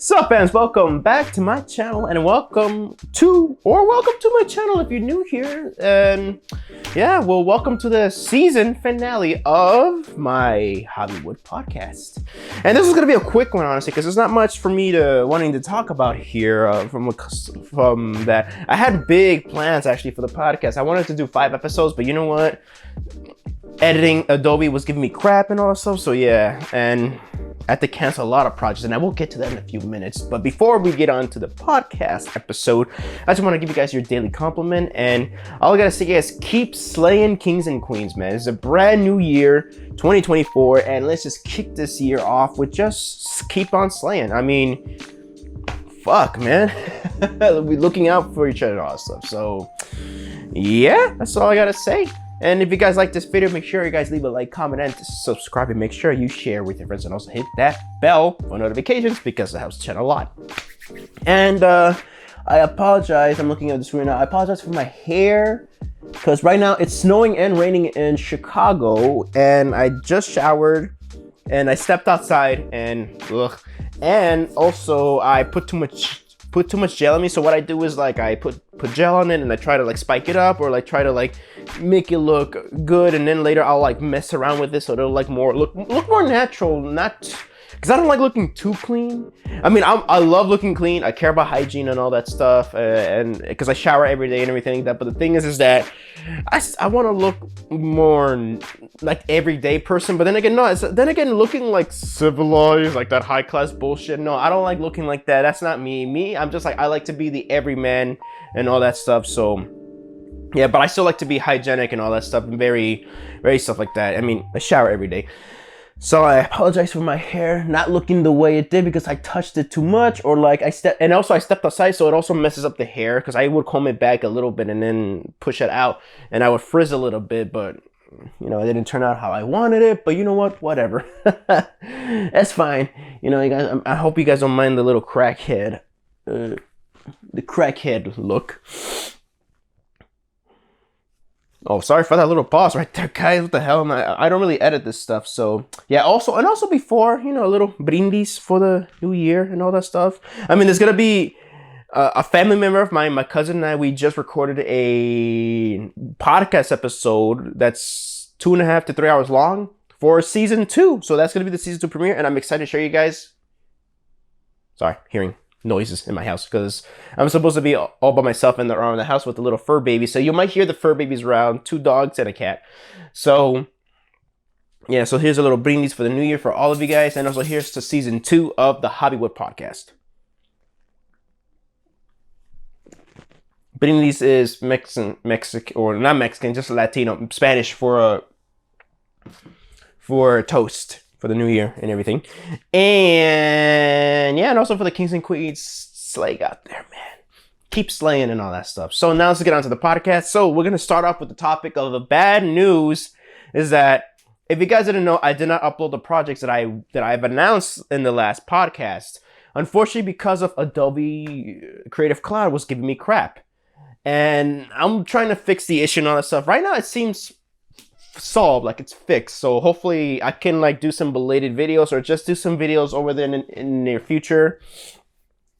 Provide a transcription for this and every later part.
Sup fans, welcome back to my channel and welcome to my channel if you're new here. And yeah, well, welcome to the season finale of my Javiwood podcast. And this is gonna be a quick one, honestly, because there's not much for me wanting to talk about here from that. I had big plans actually for the podcast. I wanted to do 5 episodes, but you know what? Editing Adobe was giving me crap and all that stuff, so yeah, and I had to cancel a lot of projects, and I will get to that in a few minutes. But before we get on to the podcast episode, I just want to give you guys your daily compliment, and all I gotta say is keep slaying kings and queens, man. It's a brand new year, 2024, and let's just kick this year off with just keep on slaying. I mean, fuck, man. We're looking out for each other and all that stuff, so yeah, that's all I gotta say. And if you guys like this video, make sure you guys leave a like, comment, and subscribe, and make sure you share with your friends, and also hit that bell for notifications because it helps the channel a lot. And I apologize, I'm looking at the screen now. I apologize for my hair because right now it's snowing and raining in Chicago, and I just showered and I stepped outside and also I put too much gel on me. So what I do is like I put gel on it and I try to like spike it up or like try to like make it look good, and then later I'll like mess around with it so it'll like look more natural, not because I don't like looking too clean. I mean, I love looking clean. I care about hygiene and all that stuff, and because I shower every day and everything like that. But the thing is that I want to look more like everyday person. But then again, no. Looking like civilized, like that high class bullshit. No, I don't like looking like that. That's not me. I'm just like, I like to be the everyman and all that stuff. So yeah, but I still like to be hygienic and all that stuff and very stuff like that. I mean, I shower every day. So I apologize for my hair not looking the way it did because I touched it too much, or like I stepped outside, so it also messes up the hair because I would comb it back a little bit and then push it out, and I would frizz a little bit, but you know, it didn't turn out how I wanted it. But you know what? Whatever. That's fine. You know, you guys, I hope you guys don't mind the little crackhead, the crackhead look. Oh, sorry for that little pause right there, guys. What the hell? I don't really edit this stuff, so yeah. Also before, you know, a little brindis for the new year and all that stuff. I mean, there's gonna be a family member of mine, my cousin and I. We just recorded a podcast episode that's 2.5 to 3 hours long for season 2. So that's gonna be the season 2 premiere, and I'm excited to show you guys. Sorry, hearing noises in my house because I'm supposed to be all by myself in the house with the little fur baby, so you might hear the fur babies around, 2 dogs and a cat. So yeah, so here's a little brindis for the new year for all of you guys, and also here's to season 2 of the Javiwood podcast. Brindis is Mexican, or not Mexican, just Latino, Spanish for toast for the new year and everything. And yeah, and also for the kings and queens, slay out there, man. Keep slaying and all that stuff. So now let's get on to the podcast. So we're gonna start off with the topic of the bad news is that if you guys didn't know, I did not upload the projects that I've announced in the last podcast. Unfortunately, because of Adobe Creative Cloud was giving me crap. And I'm trying to fix the issue and all that stuff. Right now it seems solved, like it's fixed, so hopefully I can like do some belated videos or just do some videos over there in the near future,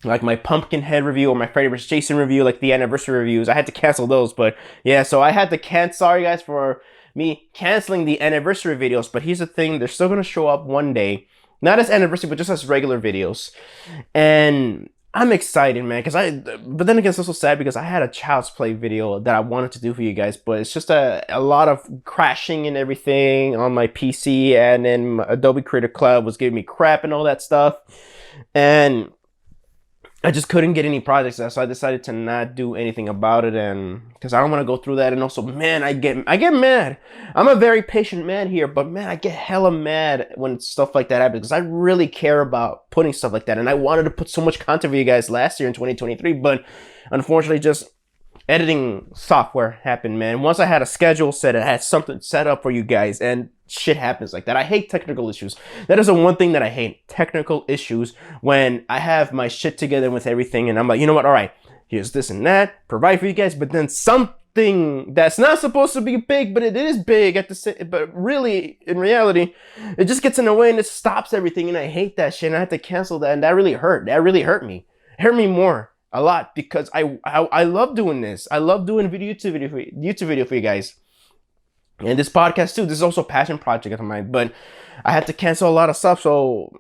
like my Pumpkinhead review or my Freddy vs. Jason review, like the anniversary reviews. I had to cancel those, but yeah, so I had to cancel. Sorry guys for me canceling the anniversary videos, but here's the thing, they're still gonna show up one day, not as anniversary but just as regular videos. And I'm excited, man, but then again, it's also sad because I had a Child's Play video that I wanted to do for you guys, but it's just a lot of crashing and everything on my PC, and then Adobe Creative Cloud was giving me crap and all that stuff, and I just couldn't get any projects out, so I decided to not do anything about it, and because I don't want to go through that. And also, man, I get mad. I'm a very patient man here, but man, I get hella mad when stuff like that happens because I really care about putting stuff like that, and I wanted to put so much content for you guys last year in 2023, but unfortunately, just editing software happened, man. Once I had a schedule set, I had something set up for you guys, and shit happens like that. I hate technical issues. That is the one thing that I hate, technical issues, when I have my shit together with everything and I'm like, you know what, all right, here's this and that, provide for you guys, but then some something that's not supposed to be big, but it is big at the same. But really, in reality, it just gets in the way and it stops everything. And I hate that shit. And I had to cancel that, and that really hurt. That really hurt me. It hurt me more a lot because I love doing this. I love doing YouTube video for you guys, and this podcast too. This is also a passion project of mine, but I had to cancel a lot of stuff. So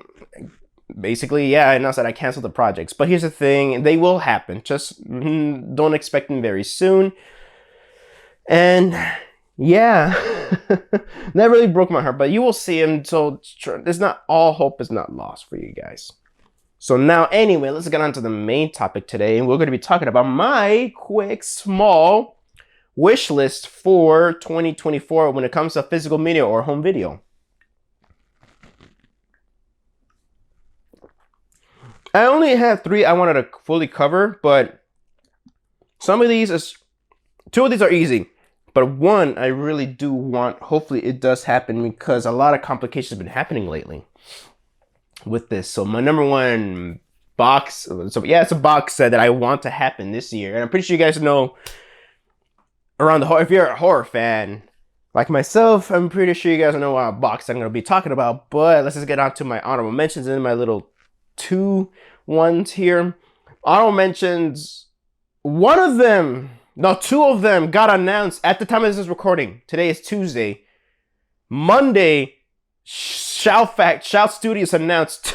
basically, yeah, I announced that I canceled the projects. But here's the thing, they will happen. Just don't expect them very soon. And yeah, that really broke my heart. But you will see them. So there's not, all hope is not lost for you guys. So now, anyway, let's get on to the main topic today. And we're going to be talking about my quick, small wish list for 2024 when it comes to physical media or home video. I only have 3 I wanted to fully cover, but some of these, 2 of these are easy. But 1 I really do want, hopefully it does happen, because a lot of complications have been happening lately with this. So my number 1 box, so yeah, it's a box set that I want to happen this year. And I'm pretty sure you guys know around the horror, if you're a horror fan like myself, I'm pretty sure you guys know what box I'm going to be talking about. But let's just get on to my honorable mentions and my little 2 ones here. Honorable mentions, 2 of them got announced at the time of this recording. Today is Tuesday. Monday, Shout Studios announced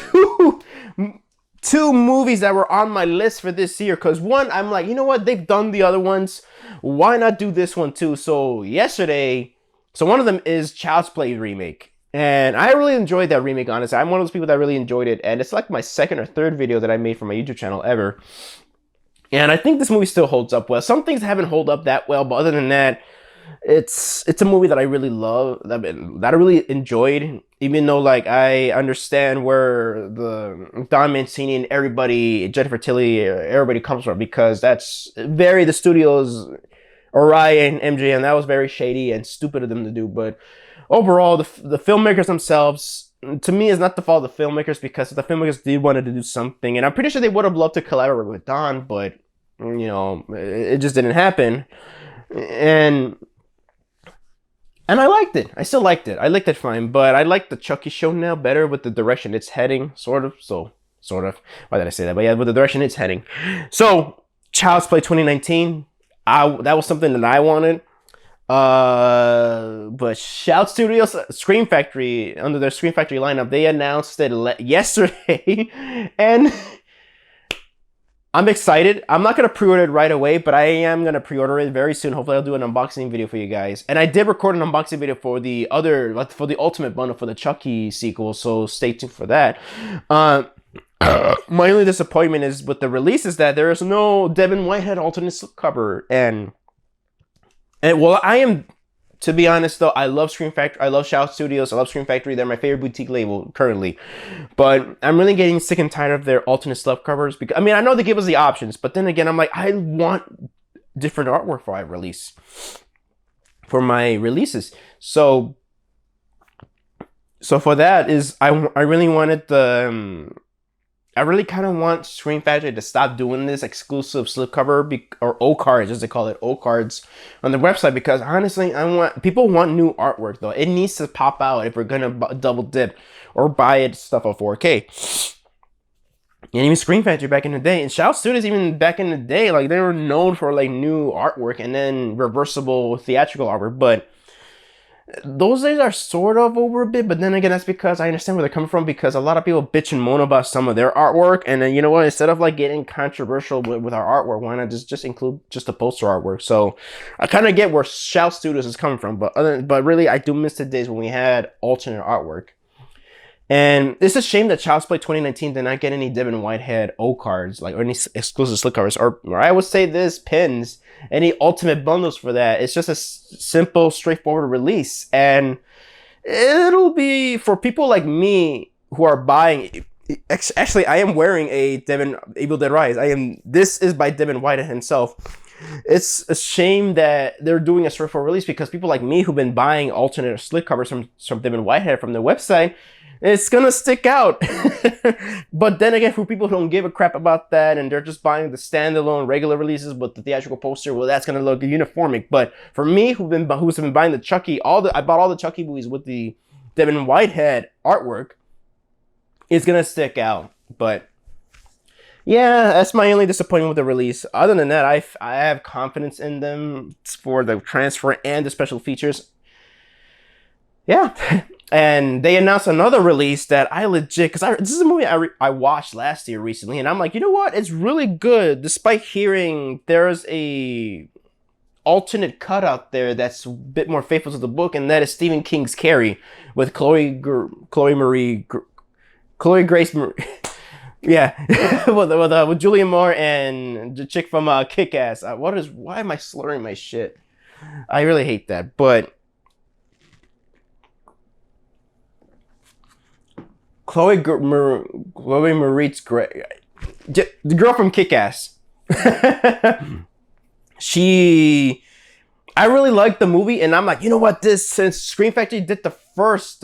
two movies that were on my list for this year. Because 1, I'm like, you know what? They've done the other ones. Why not do this one too? So yesterday, one of them is Child's Play remake. And I really enjoyed that remake, honestly. I'm one of those people that really enjoyed it. And it's like my 2nd or 3rd video that I made for my YouTube channel ever. And I think this movie still holds up well. Some things haven't held up that well, but other than that, it's a movie that I really love, that I really enjoyed. Even though, like, I understand where the Don Mancini and everybody, Jennifer Tilly, everybody comes from, because that's very the studios, Orion, MGM, that was very shady and stupid of them to do. But overall, the filmmakers themselves, to me, is not the fault of the filmmakers, because the filmmakers did want to do something, and I'm pretty sure they would have loved to collaborate with Don, but you know, it just didn't happen. And I liked it. I still liked it. I liked it fine, but I like the Chucky show now better with the direction it's heading, sort of. Why did I say that? But yeah, with the direction it's heading. So, Child's Play 2019, that was something that I wanted. But Shout Studios, Scream Factory, under their Scream Factory lineup, they announced it yesterday, and I'm excited. I'm not going to pre-order it right away, but I am going to pre-order it very soon. Hopefully I'll do an unboxing video for you guys. And I did record an unboxing video for the Ultimate Bundle for the Chucky sequel, so stay tuned for that. My only disappointment is with the release is that there is no Devin Whitehead alternate slipcover. And well, I am, to be honest though, I love Scream Factory. I love Shout Studios. I love Scream Factory. They're my favorite boutique label currently. But I'm really getting sick and tired of their alternate slipcovers. Because, I mean, I know they give us the options, but then again, I'm like, I want different artwork for my releases. So for that is, I really wanted I really kind of want Scream Factory to stop doing this exclusive slipcover or O cards, as they call it, O cards on the website, because honestly, people want new artwork though. It needs to pop out if we're gonna double dip or buy it stuff on 4K. And even Scream Factory back in the day, and Shout Studios even back in the day, like they were known for like new artwork and then reversible theatrical artwork, but those days are sort of over a bit. But then again, that's because I understand where they're coming from, because a lot of people bitch and moan about some of their artwork, and then, you know what, instead of like getting controversial with our artwork, why not just include just the poster artwork? So I kind of get where Shout Studios is coming from, but really I do miss the days when we had alternate artwork. And it's a shame that Child's Play 2019 did not get any Devin Whitehead O cards, like, or any exclusive slipcovers, or I would say this, pins, any ultimate bundles for that. It's just a simple, straightforward release, and it'll be for people like me who are buying. Actually, I am wearing a Evil Dead Rise. This is by Devin Whitehead himself. It's a shame that they're doing a straightforward release, because people like me who've been buying alternate slipcovers from Devin Whitehead from the website, it's gonna stick out. But then again, for people who don't give a crap about that and they're just buying the standalone regular releases with the theatrical poster, well, that's gonna look uniformic. But for me, who's been buying the Chucky, I bought all the Chucky movies with the Devin Whitehead artwork. It's gonna stick out. But yeah, that's my only disappointment with the release. Other than that, I have confidence in them for the transfer and the special features. Yeah. And they announced another release that I legit, because this is a movie I watched last year recently, and I'm like, you know what? It's really good, despite hearing there's a alternate cut out there that's a bit more faithful to the book, and that is Stephen King's Carrie with Chloe Grace Marie. Yeah, with Julia Moore and the chick from Kick-Ass. Why am I slurring my shit? I really hate that, but Chloe Moretz Gray, the girl from Kick-Ass. I really liked the movie, and I'm like, you know what? Since Scream Factory did the first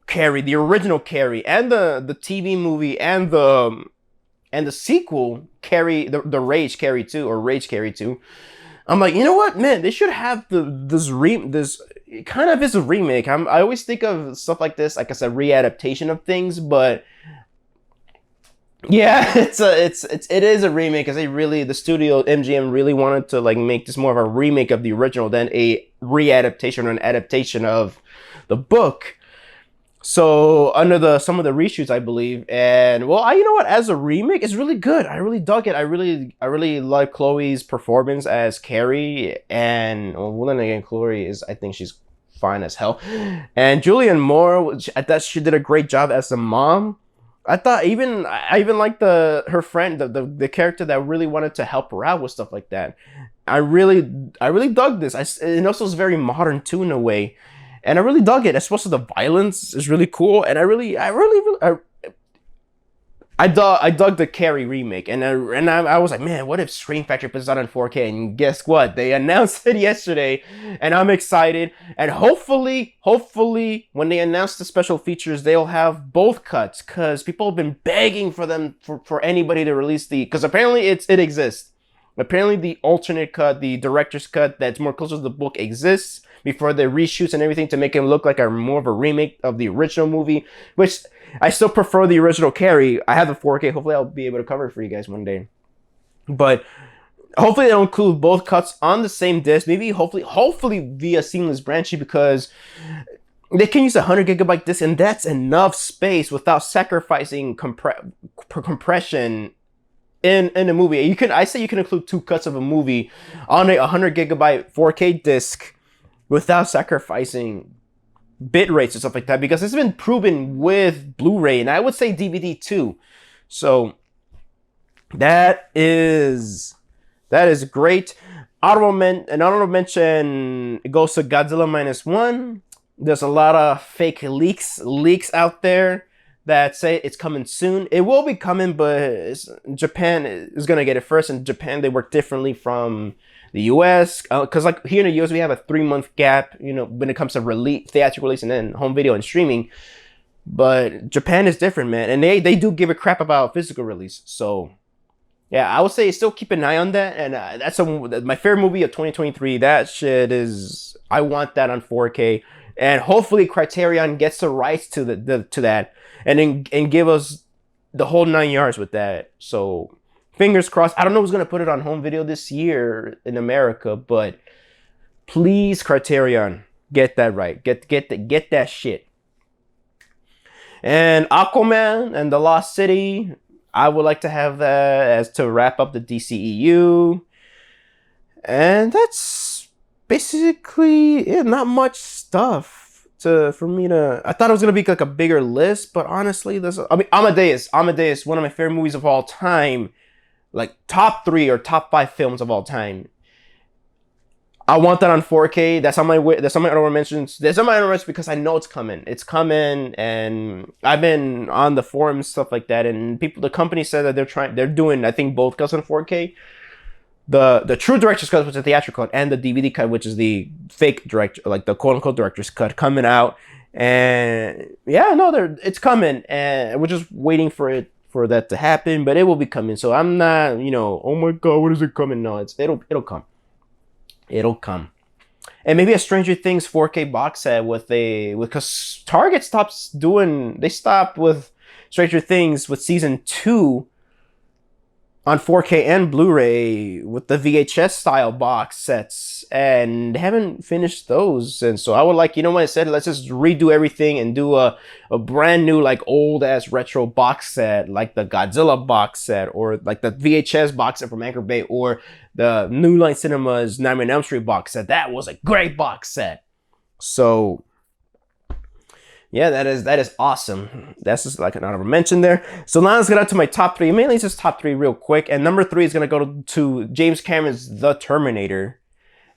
Carrie, the original Carrie, and the TV movie, and the sequel Carrie, the Rage Carrie 2 or Rage Carrie 2. I'm like, you know what, man? They should have this it kind of is a remake. I always think of stuff like this, like I said, readaptation of things, but yeah, it is a remake because the studio MGM really wanted to like make this more of a remake of the original than a readaptation or an adaptation of the book. So under some of the reshoots, I believe, and well, you know what? As a remake, it's really good. I really dug it. I really like Chloe's performance as Carrie, and well, then again, I think she's fine as hell. And Julianne Moore, I thought she did a great job as the mom. I even liked her friend, the character that really wanted to help her out with stuff like that. I really dug this. It also is very modern too in a way. And I really dug it. Especially the violence is really cool. And I dug the Carrie remake. And I was like, man, what if Scream Factory puts it out in 4K? And guess what? They announced it yesterday. And I'm excited. And hopefully, when they announce the special features, they'll have both cuts. Because people have been begging for anybody to release because apparently it exists. Apparently the alternate cut, the director's cut that's more closer to the book exists before the reshoots and everything to make it look like more of a remake of the original movie, which I still prefer the original Carrie. I have the 4K. Hopefully I'll be able to cover it for you guys one day. But hopefully they'll include both cuts on the same disc. Maybe hopefully via seamless branching, because they can use a 100 gigabyte disc, and that's enough space without sacrificing compression in a movie. I say you can include two cuts of a movie on a 100 gigabyte 4K disc without sacrificing bit rates and stuff like that, because it's been proven with Blu-ray, and I would say DVD too. So that is great. An honorable mention goes to Godzilla -1. There's a lot of fake leaks out there that say it's coming soon. It will be coming, but Japan is going to get it first. In Japan, they work differently from the US, because like here in the US, we have a 3-month gap, when it comes to theatrical release and then home video and streaming. But Japan is different, man, and they do give a crap about physical release. So yeah, I would say still keep an eye on that. And that's my favorite movie of 2023. That shit I want that on 4K, and hopefully Criterion gets the rights to that, and give us the whole 9 yards with that. So fingers crossed. I don't know who's gonna put it on home video this year in America, but please, Criterion, get that right. Get that shit. And Aquaman and the Lost City, I would like to have that as to wrap up the DCEU. And that's basically it. Not much stuff for me to. I thought it was gonna be like a bigger list, but honestly, Amadeus, one of my favorite movies of all time. Like top 3 or top 5 films of all time. I want that on 4K. That's on my honorable mentions. There's on my honorable mentions because I know it's coming. It's coming, and I've been on the forums, stuff like that, and the company said that they're doing, I think, both cuts on 4K. The true director's cut, which is the theatrical cut, and the DVD cut, which is the fake director, like the quote unquote director's cut, coming out. And yeah, no, it's coming, and we're just waiting for that to happen. But it will be coming. So I'm not, oh my god, what is it coming? No, it'll come. It'll come. And maybe a Stranger Things 4K box set because Target they stopped with Stranger Things with season 2 on 4K and Blu-ray with the VHS style box sets, and haven't finished those. And so I would like, what I said, let's just redo everything and do a brand new, like, old ass retro box set, like the Godzilla box set, or like the VHS box set from Anchor Bay, or the New Line Cinema's Nightmare on Elm Street box set. That was a great box set. So yeah, that is awesome. That's just like an honorable mention there. So now let's get out to my top 3. Mainly it's just top 3 real quick. And number 3 is going to go to James Cameron's The Terminator.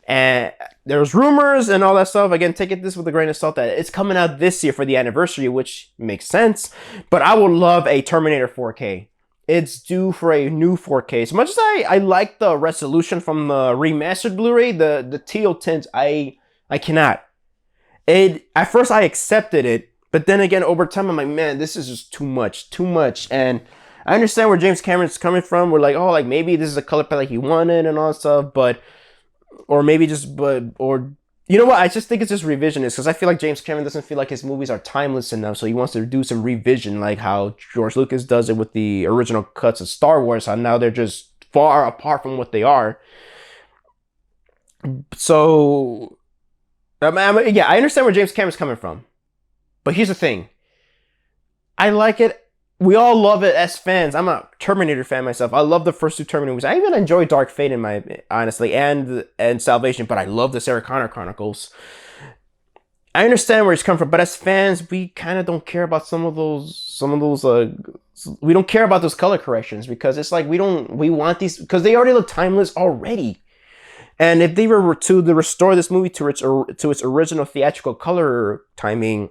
And there's rumors and all that stuff. Again, take this with a grain of salt that it's coming out this year for the anniversary, which makes sense. But I would love a Terminator 4K. It's due for a new 4K. As much as I like the resolution from the remastered Blu-ray, the teal tint, I cannot. At first I accepted it, but then again, over time, I'm like, man, this is just too much. And I understand where James Cameron's coming from. We're like, oh, like maybe this is a color palette he wanted and all that stuff, or you know what? I just think it's just revisionist, because I feel like James Cameron doesn't feel like his movies are timeless enough, so he wants to do some revision, like how George Lucas does it with the original cuts of Star Wars, how now they're just far apart from what they are. So yeah, I understand where James Cameron's coming from. But here's the thing. I like it. We all love it as fans. I'm a Terminator fan myself. I love the first 2 Terminator movies. I even enjoy Dark Fate honestly, and Salvation, but I love the Sarah Connor Chronicles. I understand where he's coming from, but as fans, we kind of don't care about some of those we don't care about those color corrections, because it's like we want these, because they already look timeless already. And if they were to restore this movie to its original theatrical color timing,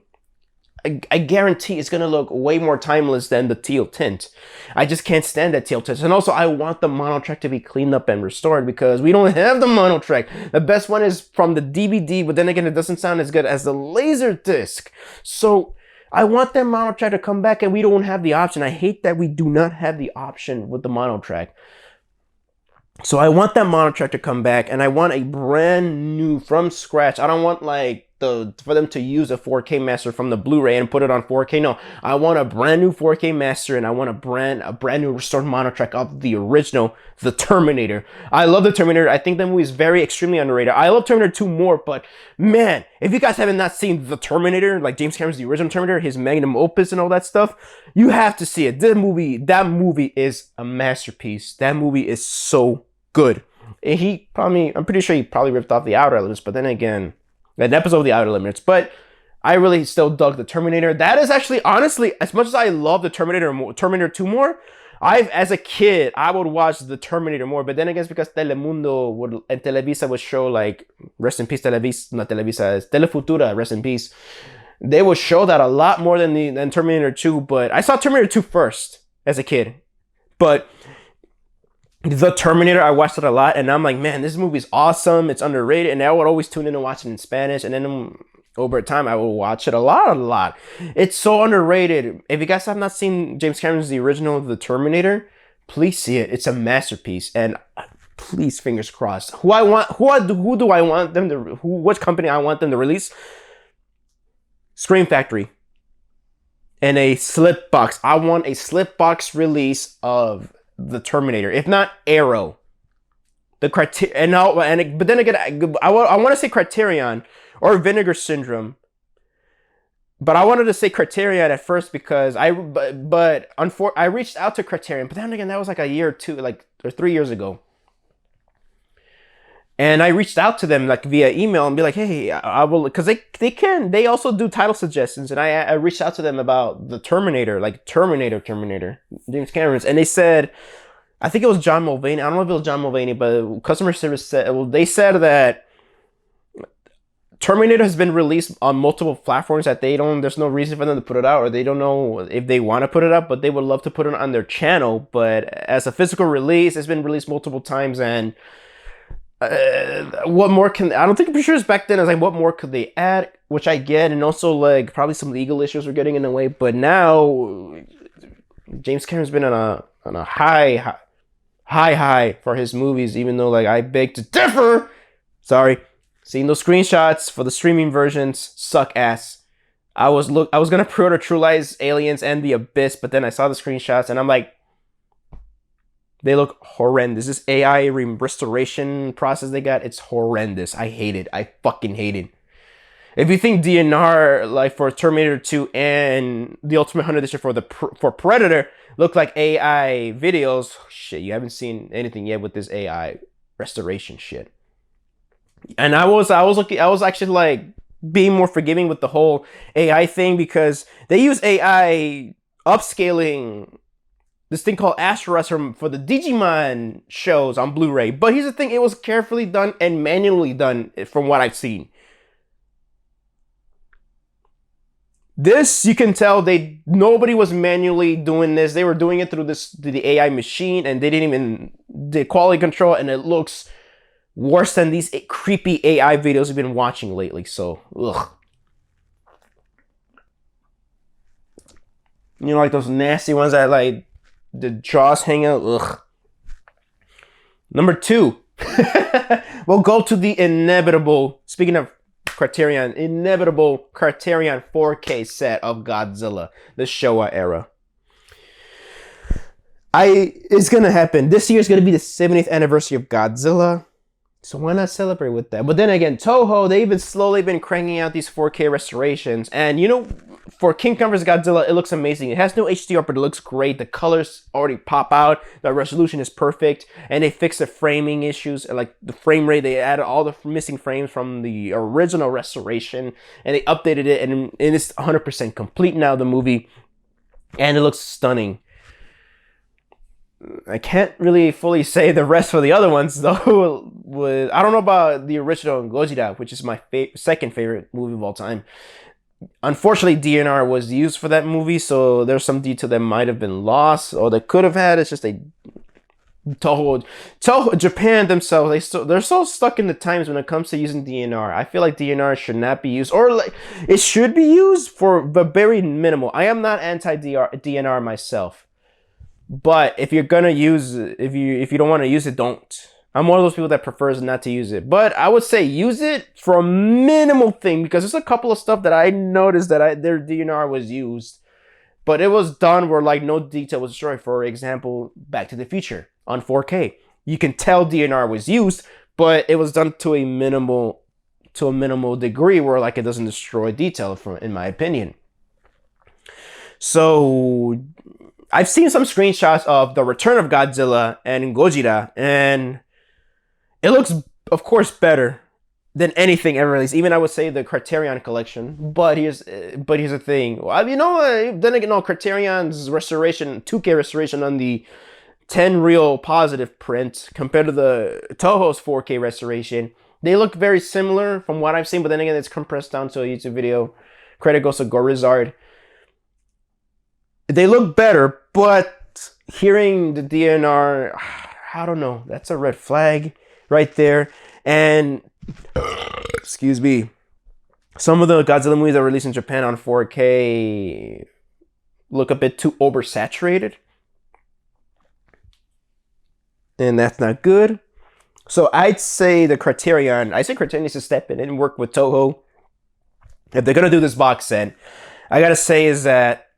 I guarantee it's going to look way more timeless than the teal tint. I just can't stand that teal tint. And also, I want the mono track to be cleaned up and restored, because we don't have the mono track. The best one is from the DVD, but then again, it doesn't sound as good as the laser disc. So I want that mono track to come back, and we don't have the option. I hate that we do not have the option with the mono track. So I want that mono track to come back, and I want a brand new, from scratch. I don't want like for them to use a 4K master from the Blu-ray and put it on 4K. No, I want a brand new 4K master, and I want a brand new restored mono track of the original, The Terminator. I love The Terminator. I think that movie is extremely underrated. I love Terminator 2 more, but man, if you guys haven't not seen The Terminator, like James Cameron's the original Terminator, his magnum opus and all that stuff, you have to see it. That movie is a masterpiece. That movie is so good. I'm pretty sure he probably ripped off The Outer Limits, but then again, an episode of The Outer Limits. But I really still dug The Terminator. That is actually, honestly, as much as I love The Terminator 2 more, as a kid, I would watch The Terminator more. But then again, it's because Telemundo and Televisa would show, like, rest in peace Televisa, not Televisa, Telefutura, rest in peace. They would show that a lot more than Terminator 2. But I saw Terminator 2 first as a kid. But The Terminator, I watched it a lot, and I'm like, man, this movie is awesome. It's underrated, and I would always tune in and watch it in Spanish, and then over time, I would watch it a lot. It's so underrated. If you guys have not seen James Cameron's the original The Terminator, please see it. It's a masterpiece, and please, fingers crossed. Which company I want them to release? Scream Factory. And a slip box. I want a slip box release of The Terminator, if not Arrow. But then again, I want to say Criterion or Vinegar Syndrome, but I wanted to say Criterion at first because I reached out to Criterion, but then again, that was like a year or two, or 3 years ago. And I reached out to them like via email and be like, hey, I will, because they also do title suggestions. And I reached out to them about the Terminator, like Terminator, James Cameron's. And they said, I think it was John Mulvaney. I don't know if it was John Mulvaney, but customer service said, they said that Terminator has been released on multiple platforms that there's no reason for them to put it out, or they don't know if they want to put it up, but they would love to put it on their channel. But as a physical release, it's been released multiple times, and what more can, I don't think, I'm pretty sure it's back then, I was like, what more could they add? which I get, and also like probably some legal issues were getting in the way. But now James Cameron's been on a high for his movies, even though like I beg to differ. Sorry, seeing those screenshots for the streaming versions suck ass. I was gonna pre-order True Lies, Aliens, and The Abyss, but then I saw the screenshots and I'm like, they look horrendous. This AI restoration process they got, it's horrendous. I hate it. I fucking hate it. If you think DNR like for Terminator 2 and The Ultimate Hunter Edition for Predator look like AI videos, shit, you haven't seen anything yet with this AI restoration shit. And I was actually like being more forgiving with the whole AI thing because they use AI upscaling this thing called Asteros for the Digimon shows on Blu-ray. But here's the thing, it was carefully done and manually done from what I've seen. This, you can tell nobody was manually doing this. They were doing it through the AI machine, and they didn't even did quality control, and it looks worse than these creepy AI videos we've been watching lately. So, ugh. You know, like those nasty ones that like the jaws hang out. Ugh. Number 2, we'll go to the inevitable. Speaking of Criterion, inevitable Criterion 4K set of Godzilla, the Showa era. It's gonna happen. This year is gonna be the 70th anniversary of Godzilla. So why not celebrate with that? But then again, Toho, they've been slowly cranking out these 4K restorations. And you know, for King Kong vs. Godzilla, it looks amazing. It has no HDR, but it looks great. The colors already pop out. The resolution is perfect. And they fixed the framing issues. Like the frame rate, they added all the missing frames from the original restoration. And they updated it. And it's 100% complete now, the movie. And it looks stunning. I can't really fully say the rest for the other ones though. I don't know about the original Gojira, which is my second favorite movie of all time. Unfortunately, DNR was used for that movie, so there's some detail that might have been lost or they could have had. It's just Toho, Japan themselves, they're so stuck in the times when it comes to using DNR. I feel like DNR should not be used, or like it should be used for but very minimal. I am not anti-DNR myself. But if you're gonna use it, if you don't want to use it, don't. I'm one of those people that prefers not to use it. But I would say use it for a minimal thing because there's a couple of stuff that I noticed that their DNR was used, but it was done where like no detail was destroyed. For example, Back to the Future on 4K, you can tell DNR was used, but it was done to a minimal degree where like it doesn't destroy detail, in my opinion. So I've seen some screenshots of the Return of Godzilla and Gojira, and it looks, of course, better than anything ever released. Even I would say the Criterion collection. But here's the thing. Well, you know, then again, Criterion's restoration, 2K restoration on the 10 reel positive print compared to the Toho's 4K restoration, they look very similar from what I've seen. But then again, it's compressed down to a YouTube video. Credit goes to Gorizard. They look better, but hearing the DNR, I don't know. That's a red flag right there. And, excuse me, some of the Godzilla movies that are released in Japan on 4K look a bit too oversaturated. And that's not good. So I'd say Criterion needs to step in and work with Toho. If they're going to do this box set, I got to say is that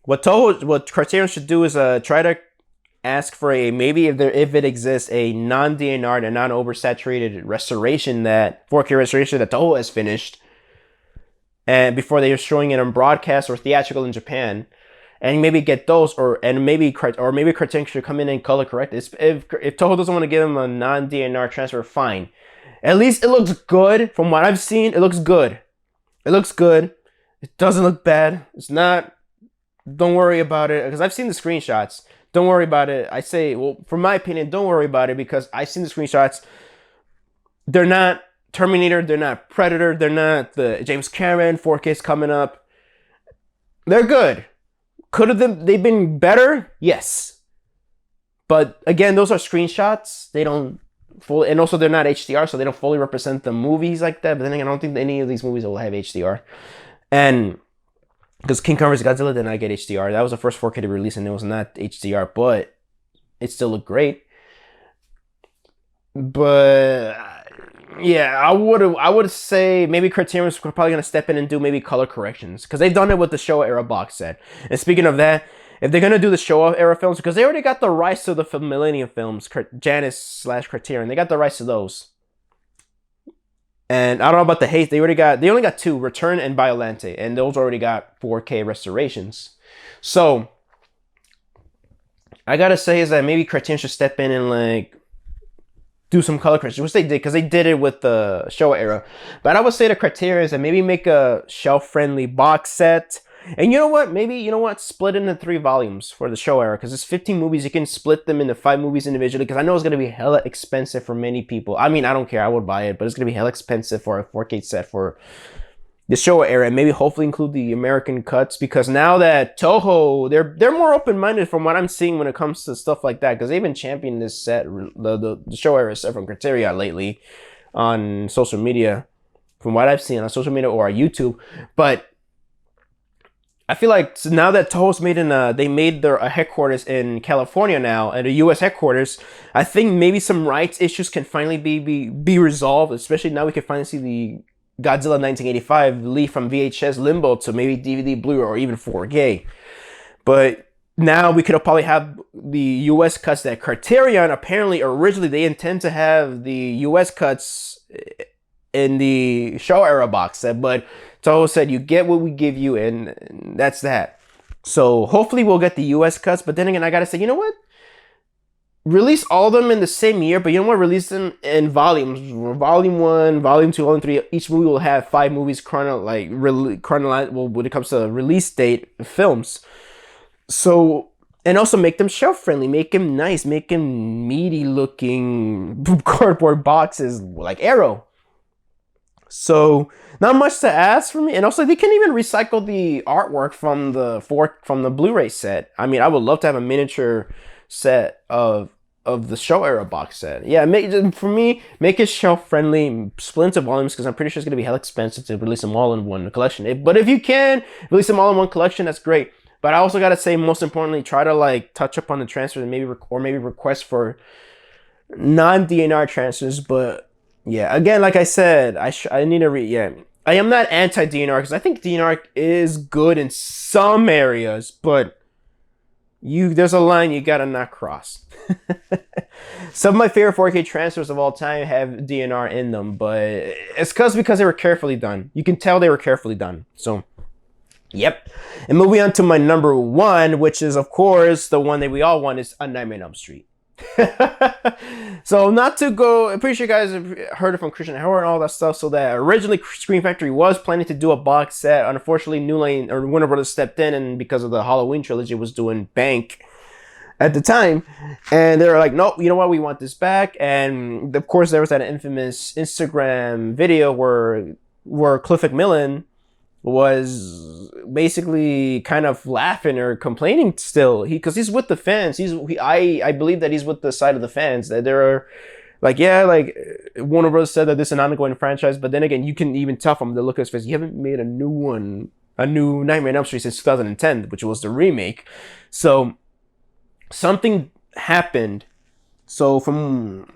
what Criterion should do is try to ask for maybe if it exists, a non-DNR and non-oversaturated restoration, that 4K restoration that Toho has finished, and before they are showing it on broadcast or theatrical in Japan, and maybe get those, maybe Criterion should come in and color correct it. If Toho doesn't want to give them a non-DNR transfer, fine. At least it looks good. From what I've seen, it looks good. It looks good. It doesn't look bad. It's not. Don't worry about it, because I've seen the screenshots. Don't worry about it. I say, well, from my opinion, don't worry about it, because I've seen the screenshots. They're not Terminator. They're not Predator. They're not the James Cameron 4K's coming up. They're good. Could have they been better? Yes. But again, those are screenshots. They don't full, and also they're not HDR, so they don't fully represent the movies like that. But then again, I don't think any of these movies will have HDR, and because King Kong vs. Godzilla did not get HDR, that was the first 4K to release, and it was not HDR, but it still looked great. But yeah, I would say maybe Criterion's probably gonna step in and do maybe color corrections because they've done it with the Showa era box set. And speaking of that, if they're gonna do the Showa era films, because they already got the rights to the Millennium films, Janus/Criterion, they got the rights to those. And I don't know about the Haste. They only got two, Return and Violante, and those already got 4K restorations. So I gotta say is that maybe Criterion should step in and like do some color corrections, which they did because they did it with the Showa era. But I would say the Criterion is that maybe make a shelf-friendly box set. And you know what? Maybe, split it into 3 volumes for the Showa era because it's 15 movies. You can split them into 5 movies individually because I know it's going to be hella expensive for many people. I mean, I don't care. I would buy it, but it's going to be hella expensive for a 4K set for the Showa era, and maybe hopefully include the American cuts because now that Toho, they're more open-minded from what I'm seeing when it comes to stuff like that because they've been championing this set, the Showa era set from Criterion lately on social media, from what I've seen on social media or on YouTube. But I feel like now that Toho's they made their headquarters in California now, and the U.S. headquarters, I think maybe some rights issues can finally be resolved. Especially now we can finally see the Godzilla 1985 leave from VHS limbo to maybe DVD, Blu-ray, or even 4K. But now we could probably have the U.S. cuts that Criterion apparently originally they intend to have the U.S. cuts in the Showa era box set, but Toho said you get what we give you, and that's that. So hopefully we'll get the US cuts, but then again, I gotta say, you know what? Release all of them in the same year, but you know what? Release them in volumes. Volume 1, Volume 2, Volume 3. Each movie will have 5 movies chronological when it comes to release date films. So, and also make them shelf friendly, make them nice, make them meaty looking cardboard boxes like Arrow. So not much to ask for me, and also they can even recycle the artwork from the Blu-ray set. I mean, I would love to have a miniature set of the Showa era box set. Yeah, make it shelf friendly, split into volumes because I'm pretty sure it's gonna be hell expensive to release them all in one collection. But if you can release them all in one collection, that's great. But I also gotta say, most importantly, try to like touch up on the transfers and maybe request for non-DNR transfers, but. Yeah, again, like I said, I need to I am not anti-DNR because I think DNR is good in some areas, but there's a line you gotta not cross. Some of my favorite 4K transfers of all time have DNR in them, but it's because they were carefully done. You can tell they were carefully done. So, yep. And moving on to my number 1, which is, of course, the one that we all want, is A Nightmare on Elm Street. So not to go, I'm pretty sure you guys have heard it from Christian Howard and all that stuff. So that originally Scream Factory was planning to do a box set. Unfortunately, New Line or Warner Brothers stepped in, and because of the Halloween trilogy was doing bank at the time, and they were like, nope, you know what, we want this back. And of course there was that infamous Instagram video where Cliff McMillan was basically kind of laughing or complaining still, because he's with the fans. I believe that he's with the side of the fans, that there are like, yeah, like Warner Bros. Said that this is an ongoing franchise, but then again, you can even tell from the look of his face, you haven't made a new Nightmare on Elm Street since 2010, which was the remake. So something happened. So from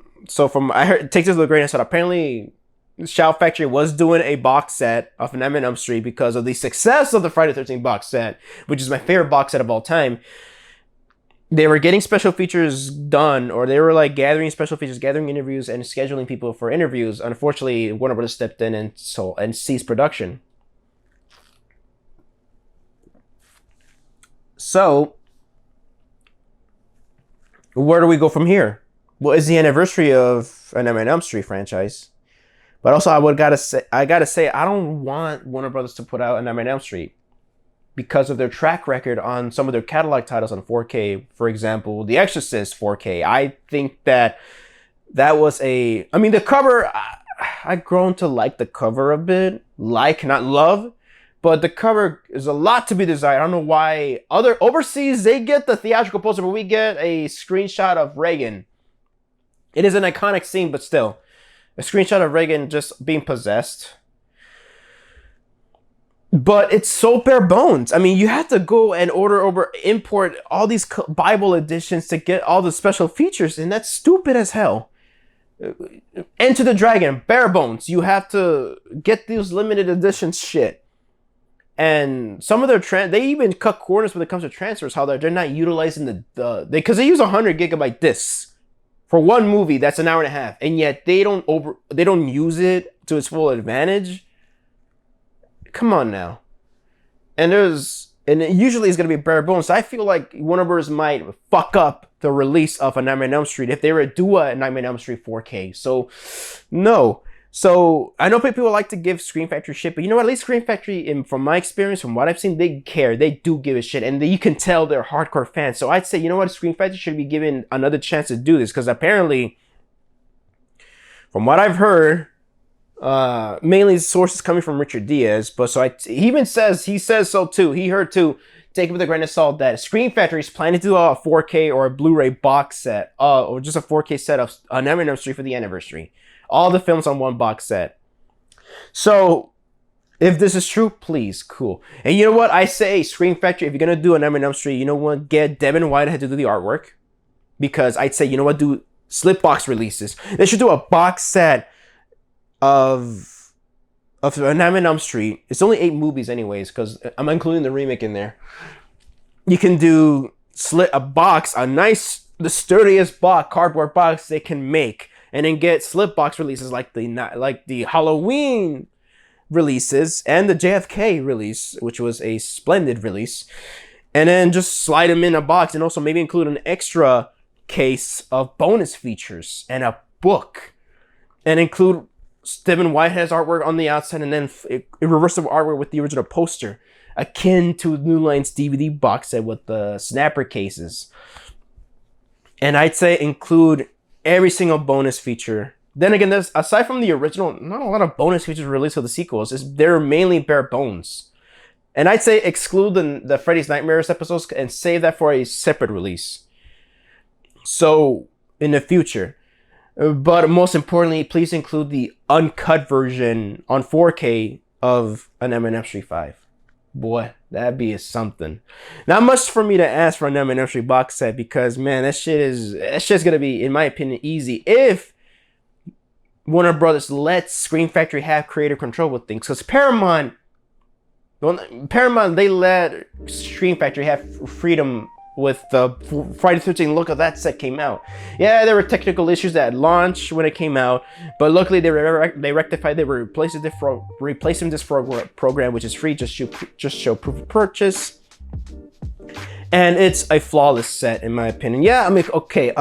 I heard, take this with a grain of salt. Apparently Shout Factory was doing a box set of Nightmare on Elm Street because of the success of the Friday the 13th box set, which is my favorite box set of all time. They were getting special features done, or they were like gathering special features, gathering interviews, and scheduling people for interviews. Unfortunately, Warner Brothers stepped in and ceased production. So, where do we go from here? Well, it's the anniversary of a Nightmare on Elm Street franchise. But also, I gotta say, I don't want Warner Brothers to put out a Nightmare on Elm Street because of their track record on some of their catalog titles on 4K. For example, The Exorcist 4K. I think that was I mean, the cover, I've grown to like the cover a bit. Like, not love. But the cover is a lot to be desired. I don't know why overseas, they get the theatrical poster, but we get a screenshot of Reagan. It is an iconic scene, but still. A screenshot of Reagan just being possessed. But it's so bare bones. I mean, you have to go and import all these Bible editions to get all the special features, and that's stupid as hell. Enter the Dragon, bare bones. You have to get these limited editions shit. And some of their they even cut corners when it comes to transfers. How they're not utilizing because they use 100 gigabyte discs for one movie that's an hour and a half, and yet they don't use it to its full advantage. Come on now. And it usually is going to be bare bones. So I feel like Warner Bros. Might fuck up the release of a Nightmare on Elm Street if they were to do a Nightmare on Elm Street 4K. So, no. So, I know people like to give Scream Factory shit, but you know what? At least Scream Factory, from my experience, from what I've seen, they care. They do give a shit. And you can tell they're hardcore fans. So, I'd say, you know what? Scream Factory should be given another chance to do this. Because apparently, from what I've heard, mainly sources coming from Richard Diaz, but he says so too. He heard too. Take it with a grain of salt that Scream Factory is planning to do a 4K or a Blu-ray box set, or just a 4K set of Nightmare on Elm Street for the anniversary. All the films on one box set. So, if this is true, please, cool. And you know what? I say Scream Factory, if you're gonna do a Nightmare on Elm Street, you know what? Get Devin Whitehead to do the artwork, because I'd say, you know what? Do slip box releases. They should do a box set of Nightmare on Elm Street. It's only 8 movies anyways, because I'm including the remake in there. You can do the sturdiest cardboard box they can make, and then get slip box releases like the Halloween releases and the JFK release, which was a splendid release, and then just slide them in a box, and also maybe include an extra case of bonus features and a book, and include Devin Whitehead's artwork on the outside, and then a reversible artwork with the original poster, akin to New Line's DVD box set with the snapper cases. And I'd say include every single bonus feature. Then again, there's, aside from the original, not a lot of bonus features released for the sequels. They're mainly bare bones. And I'd say exclude the Freddy's Nightmares episodes and save that for a separate release. So, in the future. But most importantly, please include the uncut version on 4K of a Nightmare on Elm Street 5. Boy, that'd be something. Not much for me to ask for a Nightmare on Elm Street box set, because man, that shit's gonna be, in my opinion, easy if Warner Brothers lets Scream Factory have creative control with things. Because Paramount, they let Scream Factory have freedom with the Friday the 13th look of that set came out. Yeah, there were technical issues at launch when it came out, but luckily they rectified. They were replacing this program, which is free. Just show proof of purchase, and it's a flawless set in my opinion. Yeah, I mean, okay.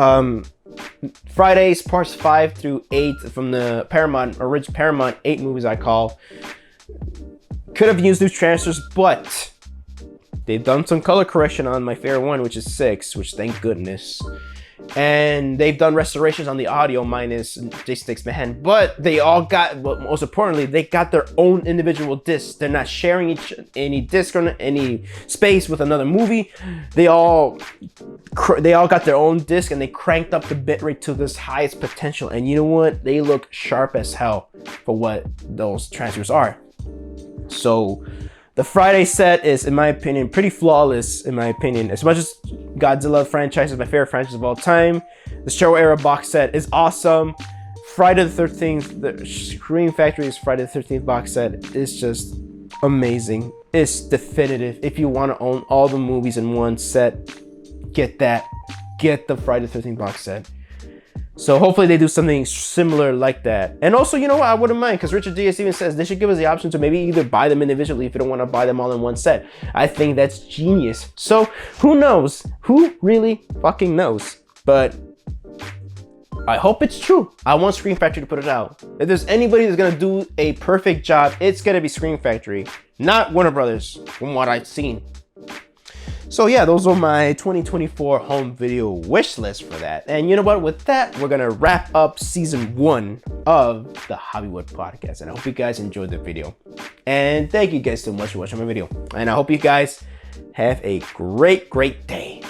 Fridays parts 5 through 8 from the original Paramount 8 movies I call could have used new transfers, but they've done some color correction on my favorite one, which is 6, which thank goodness. And they've done restorations on the audio minus Jason Takes Manhattan. But they all got, well, most importantly, they got their own individual discs. They're not sharing any disc or any space with another movie. They all got their own disc, and they cranked up the bitrate to this highest potential. And you know what? They look sharp as hell for what those transfers are. So the Friday set is, in my opinion, pretty flawless, in my opinion. As much as Godzilla franchise is my favorite franchise of all time, the Showa era box set is awesome. Friday the 13th, the Scream Factory's Friday the 13th box set is just amazing. It's definitive. If you want to own all the movies in one set, get that. Get the Friday the 13th box set. So hopefully they do something similar like that. And also, you know what? I wouldn't mind, because Richard Diaz even says they should give us the option to maybe either buy them individually if you don't want to buy them all in one set. I think that's genius. So who knows? Who really fucking knows? But I hope it's true. I want Scream Factory to put it out. If there's anybody that's gonna do a perfect job, it's gonna be Scream Factory, not Warner Brothers, from what I've seen. So yeah, those are my 2024 home video wish list for that. And you know what? With that, we're gonna wrap up season 1 of the Javiwood podcast. And I hope you guys enjoyed the video. And thank you guys so much for watching my video. And I hope you guys have a great day.